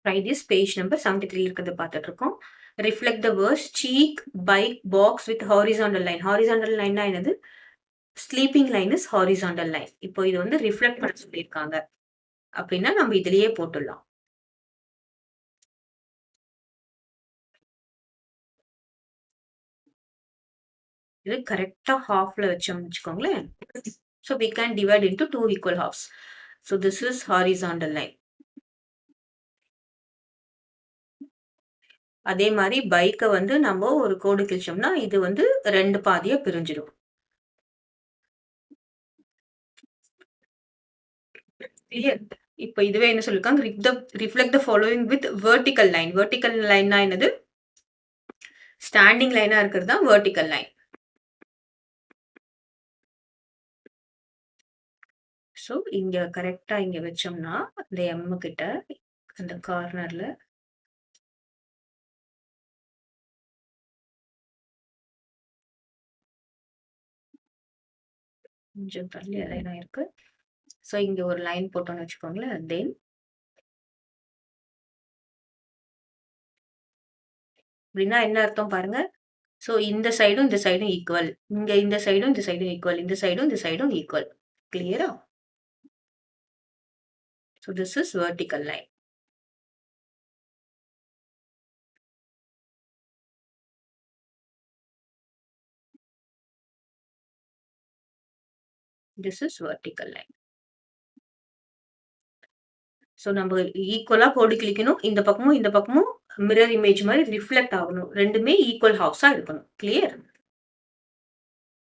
Try this. Page number 73 இருக்கிறது பார்த்துட்டு இருக்கோம். Reflect the words cheek, bike, box with horizontal line. Horizontal line என்னது? Sleeping line is horizontal line. இப்போ இது வந்து ரிஃப்ளெக்ட் பண்ண சொல்லியிருக்காங்க அப்படின்னா நம்ம இதுலயே போட்டுடலாம். இது கரெக்டா ஹாஃப்ல வச்சோம்னு வச்சுக்கோங்களேன். So we can divide into two equal halves. So this is horizontal line. அதே மாதிரி பைக்கை வந்து நம்ம ஒரு கோடு கிழிச்சோம்னா இது வந்து ரெண்டு பாதியா பிரிஞ்சிடும். இப்ப இதுவே என்ன சொல்லிருக்காங்க, reflect the following with vertical line. Vertical லைன்னா என்னது? ஸ்டாண்டிங் லைனா இருக்கிறது தான் வெர்டிக்கல் லைன். ஸோ இங்க கரெக்டா இங்க வச்சோம்னா இந்த எம் கிட்ட அந்த கார்னர்ல கொஞ்சம் தள்ளி லைனா இருக்கு. ஸோ இங்க ஒரு லைன் போட்டோம்னு வச்சுக்கோங்களேன். தென் அப்படின்னா என்ன அர்த்தம் பாருங்க. ஸோ இந்த சைடும் இந்த சைடும் ஈக்குவல், இங்க இந்த சைடும் இந்த சைடும் ஈக்குவல், இந்த சைடும் இந்த சைடும் ஈக்குவல். கிளியரா? So this is vertical line. This is vertical line. So நம்ம ஈக்குவலா கோடு கிளிக்கணும். இந்த பக்கமும் இந்த பக்கமும் மிரர் இமேஜ் மாதிரி ரிஃப்ளெக்ட் ஆகணும். ரெண்டுமே ஈக்குவல் ஹாஃப்ஸா இருக்கணும். கிளியர்?